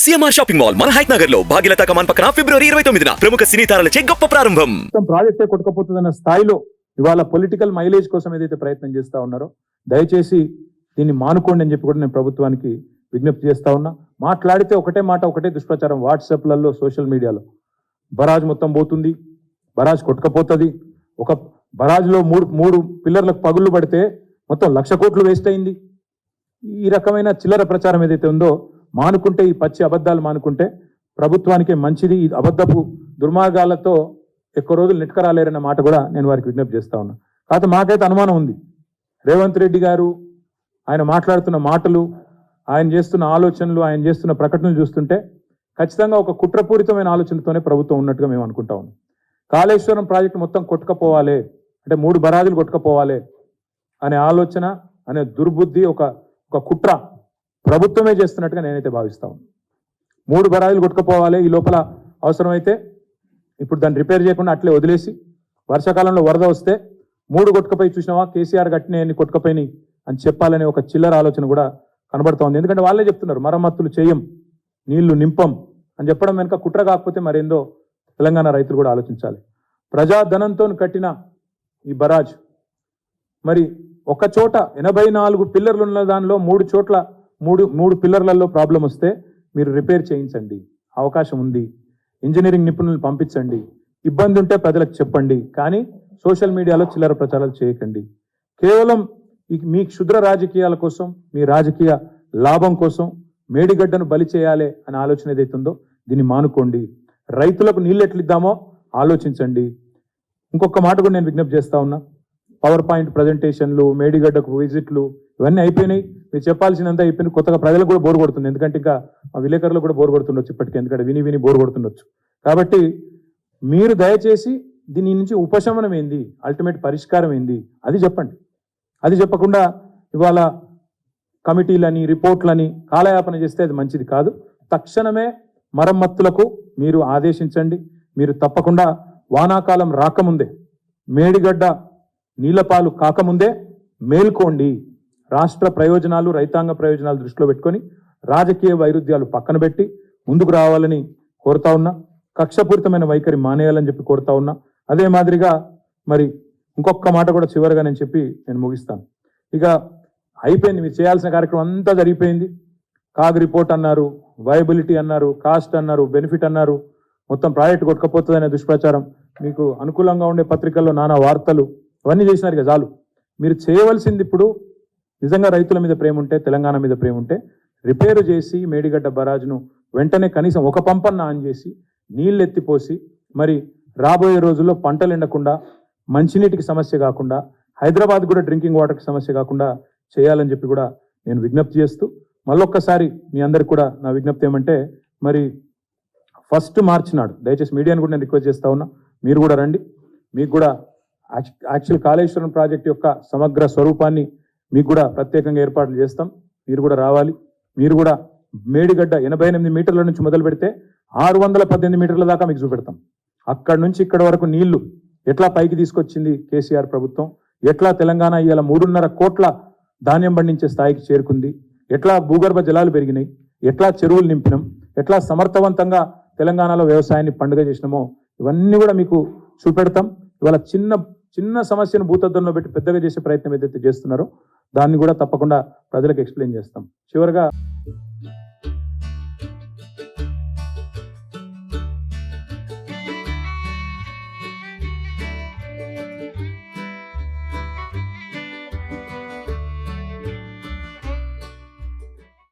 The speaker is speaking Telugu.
సిఎంఆర్ షాపింగ్ మాల్ మన హైట్ నగర్ లో భాగ్యలతా కమాన్ పక్కన ఫిబ్రవరి 29న ప్రముఖ సినీ తారలచే గొప్ప ప్రారంభం. ప్రాజెక్టే కొట్టుకపోతుందన్న స్థాయిలో ఇవాళ పొలిటికల్ మైలేజ్ కోసం ఏదైతే ప్రయత్నం చేస్తా ఉన్నారో దయచేసి దీన్ని మానుకోండి అని చెప్పి కూడా నేను ప్రభుత్వానికి విజ్ఞప్తి చేస్తా ఉన్నా. మాట్లాడితే ఒకటే మాట ఒకటే దుష్ప్రచారం వాట్సాప్లలో సోషల్ మీడియాలో బరాజ్ మొత్తం పోతుంది, బరాజ్ కొట్టుకపోతుంది, ఒక బరాజ్లో మూడు పిల్లర్లకు పగుళ్ళు పడితే మొత్తం 1,00,000 కోట్లు వేస్ట్ అయింది. ఈ రకమైన చిల్లర ప్రచారం ఏదైతే ఉందో మానుకుంటే, ఈ పచ్చి అబద్ధాలు మానుకుంటే ప్రభుత్వానికే మంచిది. ఈ అబద్ధపు దుర్మార్గాలతో ఎక్కువ రోజులు నెట్టుకరాలేరన్న మాట కూడా నేను వారికి విజ్ఞప్తి చేస్తా ఉన్నా. కాకపోతే మాకైతే అనుమానం ఉంది, రేవంత్ రెడ్డి గారు ఆయన మాట్లాడుతున్న మాటలు, ఆయన చేస్తున్న ఆలోచనలు, ఆయన చేస్తున్న ప్రకటనలు చూస్తుంటే ఖచ్చితంగా ఒక కుట్రపూరితమైన ఆలోచనతోనే ప్రభుత్వం ఉన్నట్టుగా మేము అనుకుంటా ఉన్నాం. కాళేశ్వరం ప్రాజెక్టు మొత్తం కొట్టుకపోవాలి అంటే 3 బరాజులు కొట్టుకపోవాలి అనే ఆలోచన, అనే దుర్బుద్ధి, ఒక కుట్ర ప్రభుత్వమే చేస్తున్నట్టుగా నేనైతే భావిస్తా ఉన్నాను. 3 బరాజులు కొట్టుకపోవాలి, ఈ లోపల అవసరమైతే ఇప్పుడు దాన్ని రిపేర్ చేయకుండా అట్లే వదిలేసి వర్షాకాలంలో వరద వస్తే 3 కొట్టుకపోయి చూసినావా కేసీఆర్ కట్టినాయన్ని కొట్టుకపోయినాయి అని చెప్పాలనే ఒక చిల్లర ఆలోచన కూడా కనబడతా ఉంది. ఎందుకంటే వాళ్ళే చెప్తున్నారు మరమ్మతులు చేయం, నీళ్లు నింపం అని చెప్పడం వెనుక కుట్ర కాకపోతే మరేందో తెలంగాణ రైతులు కూడా ఆలోచించాలి. ప్రజాధనంతో కట్టిన ఈ బరాజ్ మరి ఒక చోట 84 పిల్లర్లు ఉన్న దానిలో 3 చోట్ల 3 పిల్లర్లలో ప్రాబ్లం వస్తే మీరు రిపేర్ చేయించండి, అవకాశం ఉంది, ఇంజనీరింగ్ నిపుణులను పంపించండి, ఇబ్బంది ఉంటే ప్రజలకు చెప్పండి, కానీ సోషల్ మీడియాలో చిల్లర ప్రచారాలు చేయకండి. కేవలం మీ క్షుద్ర రాజకీయాల కోసం, మీ రాజకీయ లాభం కోసం మేడిగడ్డను బలి చేయాలి అనే ఆలోచన ఏదైతుందో దీన్ని మానుకోండి. రైతులకు నీళ్ళు ఎట్లిద్దామో ఆలోచించండి. ఇంకొక మాట కూడా నేను విజ్ఞప్తి చేస్తా ఉన్నా, పవర్ పాయింట్ ప్రజెంటేషన్లు, మేడిగడ్డకు విజిట్లు ఇవన్నీ అయిపోయినాయి. మీరు చెప్పాల్సినంత అయిపోయినాయి. కొత్తగా ప్రజలకు కూడా బోర్ కొడుతుంది, ఎందుకంటే ఇంకా మా విలేకరులకు కూడా బోర్ కొడుతుండొచ్చు ఇప్పటికీ, ఎందుకంటే విని బోర్ కొడుతుండొచ్చు. కాబట్టి మీరు దయచేసి దీని నుంచి ఉపశమనం ఏంది, అల్టిమేట్ పరిష్కారం ఏంది అది చెప్పండి. అది చెప్పకుండా ఇవాళ కమిటీలని, రిపోర్ట్లని కాలయాపన చేస్తే అది మంచిది కాదు. తక్షణమే మరమ్మతులకు మీరు ఆదేశించండి. మీరు తప్పకుండా వానాకాలం రాకముందే, మేడిగడ్డ నీళ్లపాలు కాకముందే మేల్కోండి. రాష్ట్ర ప్రయోజనాలు, రైతాంగ ప్రయోజనాలు దృష్టిలో పెట్టుకొని రాజకీయ వైరుధ్యాలు పక్కన పెట్టి ముందుకు రావాలని కోరుతా ఉన్నా. కక్షపూరితమైన వైఖరి మానేయాలని చెప్పి కోరుతా ఉన్నా. అదే మాదిరిగా మరి ఇంకొక మాట కూడా చివరిగా నేను ముగిస్తాను. ఇక అయిపోయింది, మీరు చేయాల్సిన కార్యక్రమం అంతా జరిగిపోయింది. కాగ్ రిపోర్ట్ అన్నారు, వయబిలిటీ అన్నారు, కాస్ట్ అన్నారు, బెనిఫిట్ అన్నారు, మొత్తం ప్రాజెక్ట్ కొట్టుకపోతుందనే దుష్ప్రచారం, మీకు అనుకూలంగా ఉండే పత్రికల్లో నానా వార్తలు ఇవన్నీ చేసినారు కదా చాలు. మీరు చేయవలసింది ఇప్పుడు నిజంగా రైతుల మీద ప్రేమ ఉంటే, తెలంగాణ మీద ప్రేమ ఉంటే రిపేరు చేసి మేడిగడ్డ బరాజ్ను వెంటనే కనీసం ఒక పంపన్న ఆన్ చేసి నీళ్ళు ఎత్తిపోసి మరి రాబోయే రోజుల్లో పంటలు ఎండకుండా, మంచినీటికి సమస్య కాకుండా, హైదరాబాద్ కూడా డ్రింకింగ్ వాటర్కి సమస్య కాకుండా చేయాలని చెప్పి కూడా నేను విజ్ఞప్తి చేస్తూ, మళ్ళొక్కసారి మీ అందరికి కూడా నా విజ్ఞప్తి ఏమంటే, మరి 1 మార్చి నాడు దయచేసి మీడియాని కూడా నేను రిక్వెస్ట్ చేస్తా ఉన్నా, మీరు కూడా రండి. మీకు కూడా యాక్చువల్ కాళేశ్వరం ప్రాజెక్ట్ యొక్క సమగ్ర స్వరూపాన్ని మీకు కూడా ప్రత్యేకంగా ఏర్పాట్లు చేస్తాం. మీరు కూడా రావాలి. మీరు కూడా మేడిగడ్డ 88 మీటర్ల నుంచి మొదలు పెడితే 618 మీటర్ల దాకా మీకు చూపెడతాం. అక్కడి నుంచి ఇక్కడ వరకు నీళ్లు ఎట్లా పైకి తీసుకొచ్చింది కేసీఆర్ ప్రభుత్వం, ఎట్లా తెలంగాణ ఇవాళ 3.5 కోట్ల ధాన్యం పండించే స్థాయికి చేరుకుంది, ఎట్లా భూగర్భ జలాలు పెరిగినాయి, ఎట్లా చెరువులు నింపినాం, ఎట్లా సమర్థవంతంగా తెలంగాణలో వ్యవసాయాన్ని పండుగ చేసినామో ఇవన్నీ కూడా మీకు చూపెడతాం. ఇవాళ చిన్న సమస్యను భూతద్దంలో పెట్టి పెద్దగా చేసే ప్రయత్నం ఏదైతే చేస్తున్నారో దాన్ని కూడా తప్పకుండా ప్రజలకు ఎక్స్ప్లెయిన్ చేస్తాం. చివరగా